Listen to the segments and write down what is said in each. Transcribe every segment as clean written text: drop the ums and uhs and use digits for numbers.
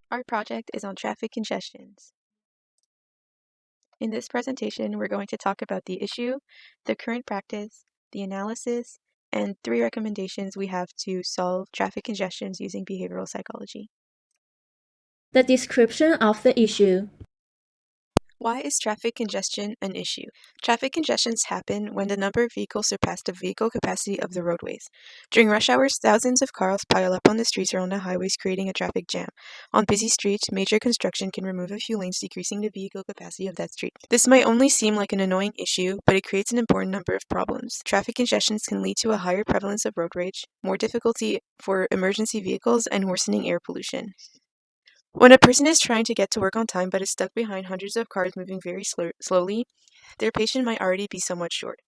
Our project is on traffic congestions. In this presentation, we're going to talk about the issue, the current practice, the analysis, and 3 recommendations we have to solve traffic congestions using behavioral psychology. The description of the issue. Why is traffic congestion an issue? Traffic congestions happen when the number of vehicles surpass the vehicle capacity of the roadways. During rush hours, thousands of cars pile up on the streets or on the highways, creating a traffic jam. On busy streets, major construction can remove a few lanes, decreasing the vehicle capacity of that street. This might only seem like an annoying issue, but it creates an important number of problems. Traffic congestions can lead to a higher prevalence of road rage, more difficulty for emergency vehicles, and worsening air pollution. When a person is trying to get to work on time but is stuck behind hundreds of cars moving very slowly, their patience might already be somewhat short.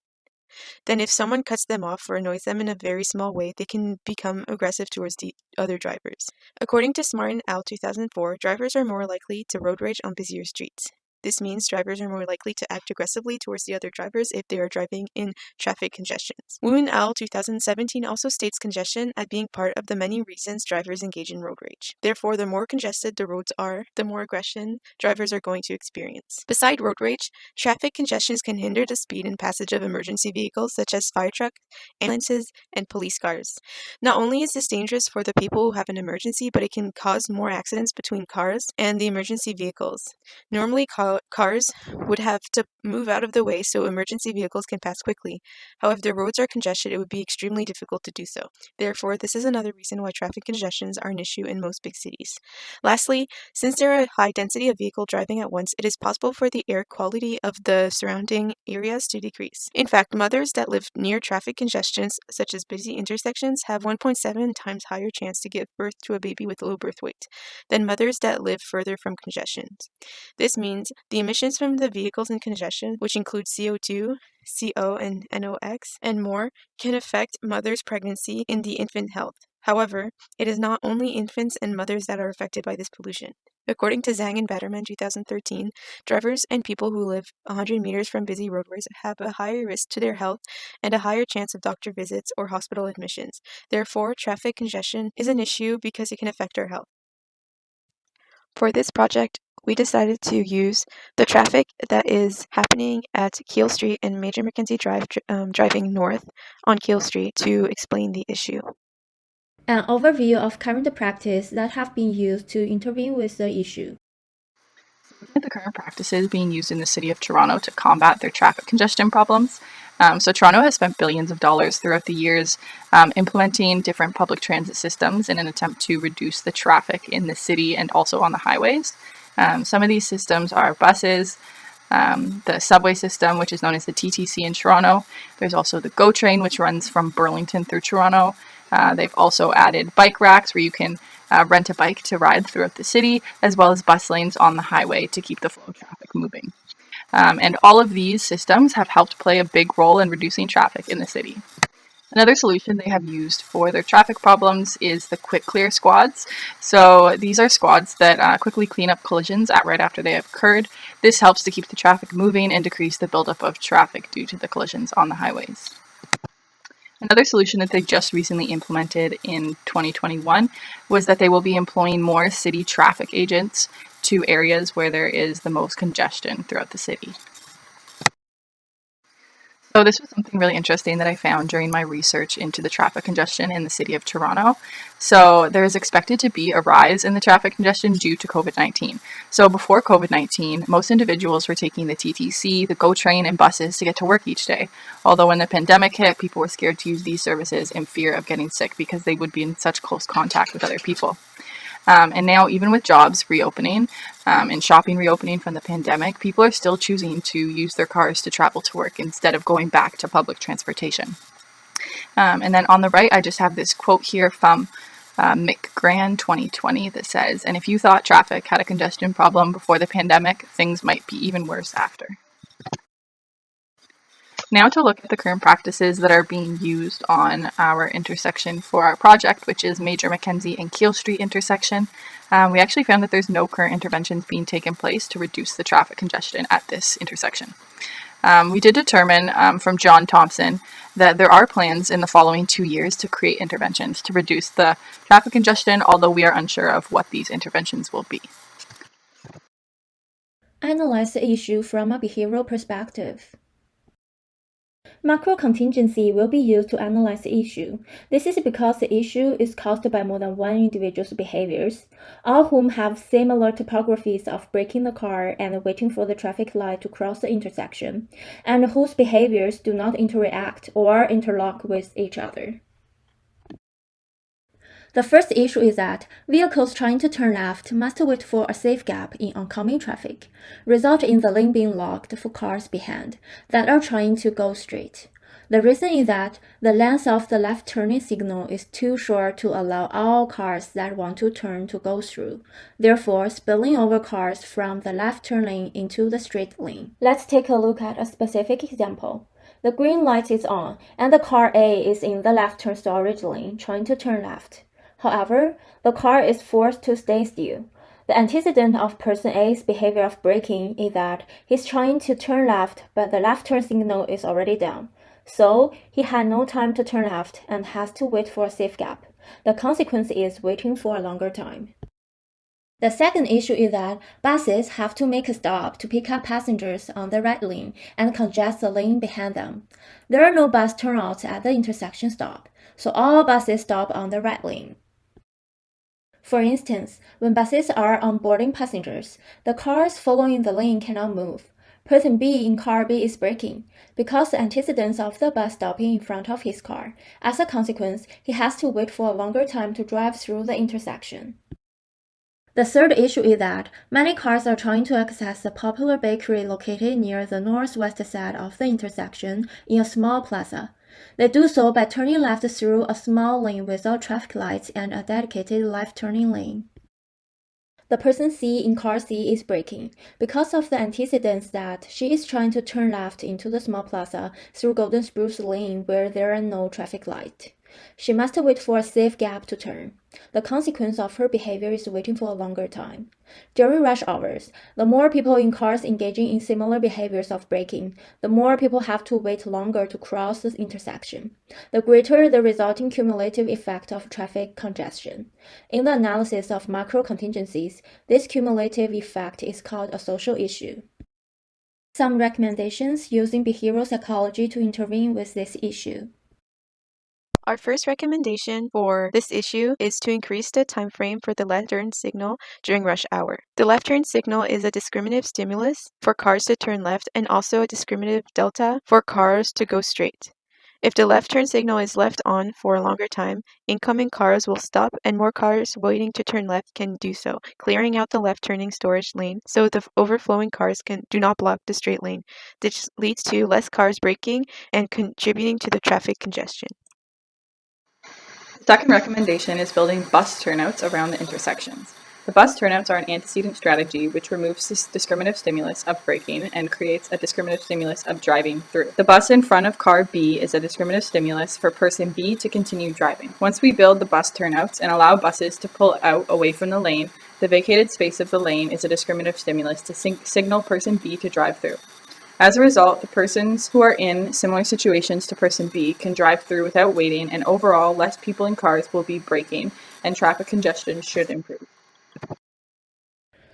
Then if someone cuts them off or annoys them in a very small way, they can become aggressive towards the other drivers. According to Smart and Al 2004, drivers are more likely to road rage on busier streets. This means drivers are more likely to act aggressively towards the other drivers if they are driving in traffic congestions. Wu and Al 2017 also states congestion as being part of the many reasons drivers engage in road rage. Therefore, the more congested the roads are, the more aggression drivers are going to experience. Beside road rage, traffic congestions can hinder the speed and passage of emergency vehicles such as fire trucks, ambulances, and police cars. Not only is this dangerous for the people who have an emergency, but it can cause more accidents between cars and the emergency vehicles. Normally, cars would have to move out of the way so emergency vehicles can pass quickly. However, if the roads are congested, it would be extremely difficult to do so. Therefore, this is another reason why traffic congestions are an issue in most big cities. Lastly, since there are a high density of vehicle driving at once, it is possible for the air quality of the surrounding areas to decrease. In fact, mothers that live near traffic congestions, such as busy intersections, have 1.7 times higher chance to give birth to a baby with low birth weight than mothers that live further from congestions. This means the emissions from the vehicles in congestion, which include CO2, CO, and NOx, and more, can affect mothers' pregnancy and the infant health. However, it is not only infants and mothers that are affected by this pollution. According to Zhang and Batterman 2013, drivers and people who live 100 meters from busy roadways have a higher risk to their health and a higher chance of doctor visits or hospital admissions. Therefore, traffic congestion is an issue because it can affect our health. For this project, we decided to use the traffic that is happening at Keele Street and Major Mackenzie Drive driving north on Keele Street to explain the issue. An overview of current practice that have been used to intervene with the issue. Looking at the current practices being used in the city of Toronto to combat their traffic congestion problems. So Toronto has spent billions of dollars throughout the years implementing different public transit systems in an attempt to reduce the traffic in the city and also on the highways. Some of these systems are buses, the subway system, which is known as the TTC in Toronto. There's also the GO train, which runs from Burlington through Toronto. They've also added bike racks where you can rent a bike to ride throughout the city, as well as bus lanes on the highway to keep the flow of traffic moving. And all of these systems have helped play a big role in reducing traffic in the city. Another solution they have used for their traffic problems is the quick clear squads. So these are squads that quickly clean up collisions right after they have occurred. This helps to keep the traffic moving and decrease the buildup of traffic due to the collisions on the highways. Another solution that they just recently implemented in 2021 was that they will be employing more city traffic agents to areas where there is the most congestion throughout the city. So this was something really interesting that I found during my research into the traffic congestion in the city of Toronto. So there is expected to be a rise in the traffic congestion due to COVID-19. So before COVID-19, most individuals were taking the TTC, the GO train, and buses to get to work each day. Although when the pandemic hit, people were scared to use these services in fear of getting sick because they would be in such close contact with other people. And now, even with jobs reopening and shopping reopening from the pandemic, people are still choosing to use their cars to travel to work instead of going back to public transportation. And then on the right, I just have this quote here from Mick Gran 2020 that says, "And if you thought traffic had a congestion problem before the pandemic, things might be even worse after." Now to look at the current practices that are being used on our intersection for our project, which is Major Mackenzie and Keele Street intersection. We actually found that there's no current interventions being taken place to reduce the traffic congestion at this intersection. We did determine from John Thompson that there are plans in the following 2 years to create interventions to reduce the traffic congestion, although we are unsure of what these interventions will be. Analyze the issue from a behavioral perspective. Macro contingency will be used to analyze the issue. This is because the issue is caused by more than one individual's behaviors, all whom have similar topographies of braking the car and waiting for the traffic light to cross the intersection, and whose behaviors do not interact or interlock with each other. The first issue is that vehicles trying to turn left must wait for a safe gap in oncoming traffic, resulting in the lane being locked for cars behind that are trying to go straight. The reason is that the length of the left turning signal is too short to allow all cars that want to turn to go through, therefore spilling over cars from the left turn lane into the straight lane. Let's take a look at a specific example. The green light is on, and the car A is in the left turn storage lane trying to turn left. However, the car is forced to stay still. The antecedent of person A's behavior of braking is that he's trying to turn left, but the left turn signal is already down. So, he had no time to turn left and has to wait for a safe gap. The consequence is waiting for a longer time. The second issue is that buses have to make a stop to pick up passengers on the right lane and congest the lane behind them. There are no bus turnouts at the intersection stop, so all buses stop on the right lane. For instance, when buses are onboarding passengers, the cars following the lane cannot move. Person B in car B is braking because the antecedents of the bus stopping in front of his car. As a consequence, he has to wait for a longer time to drive through the intersection. The third issue is that many cars are trying to access the popular bakery located near the northwest side of the intersection in a small plaza. They do so by turning left through a small lane without traffic lights and a dedicated left turning lane. The person C in car C is braking because of the antecedents that she is trying to turn left into the small plaza through Golden Spruce Lane where there are no traffic lights. She must wait for a safe gap to turn. The consequence of her behavior is waiting for a longer time. During rush hours, the more people in cars engaging in similar behaviors of braking, the more people have to wait longer to cross the intersection, the greater the resulting cumulative effect of traffic congestion. In the analysis of macro contingencies, this cumulative effect is called a social issue. Some recommendations using behavioral psychology to intervene with this issue. Our first recommendation for this issue is to increase the time frame for the left turn signal during rush hour. The left turn signal is a discriminative stimulus for cars to turn left and also a discriminative delta for cars to go straight. If the left turn signal is left on for a longer time, incoming cars will stop and more cars waiting to turn left can do so, clearing out the left turning storage lane so the overflowing cars do not block the straight lane. This leads to less cars braking and contributing to the traffic congestion. The second recommendation is building bus turnouts around the intersections. The bus turnouts are an antecedent strategy which removes this discriminative stimulus of braking and creates a discriminative stimulus of driving through. The bus in front of car B is a discriminative stimulus for person B to continue driving. Once we build the bus turnouts and allow buses to pull out away from the lane, the vacated space of the lane is a discriminative stimulus to signal person B to drive through. As a result, the persons who are in similar situations to person B can drive through without waiting, and overall, less people in cars will be braking, and traffic congestion should improve.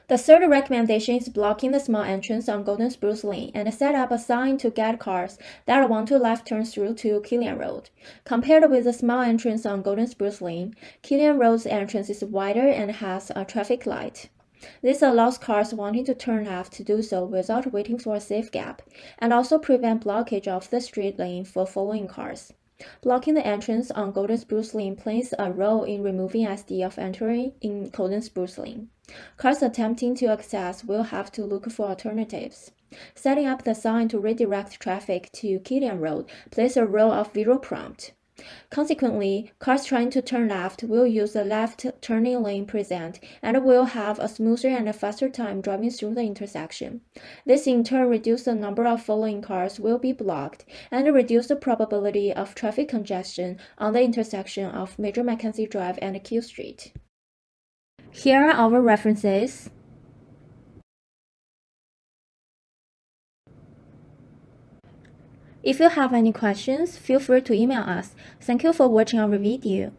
The third recommendation is blocking the small entrance on Golden Spruce Lane and set up a sign to guide cars that want to left turn through to Keele Road. Compared with the small entrance on Golden Spruce Lane, Keele Road's entrance is wider and has a traffic light. This allows cars wanting to turn left to do so without waiting for a safe gap, and also prevent blockage of the street lane for following cars. Blocking the entrance on Golden Spruce Lane plays a role in removing SD of entering in Golden Spruce Lane. Cars attempting to access will have to look for alternatives. Setting up the sign to redirect traffic to Keele Road plays a role of visual prompt. Consequently, cars trying to turn left will use the left turning lane present and will have a smoother and a faster time driving through the intersection. This in turn reduces the number of following cars will be blocked and reduce the probability of traffic congestion on the intersection of Major Mackenzie Drive and Keele Street. Here are our references. If you have any questions, feel free to email us. Thank you for watching our video.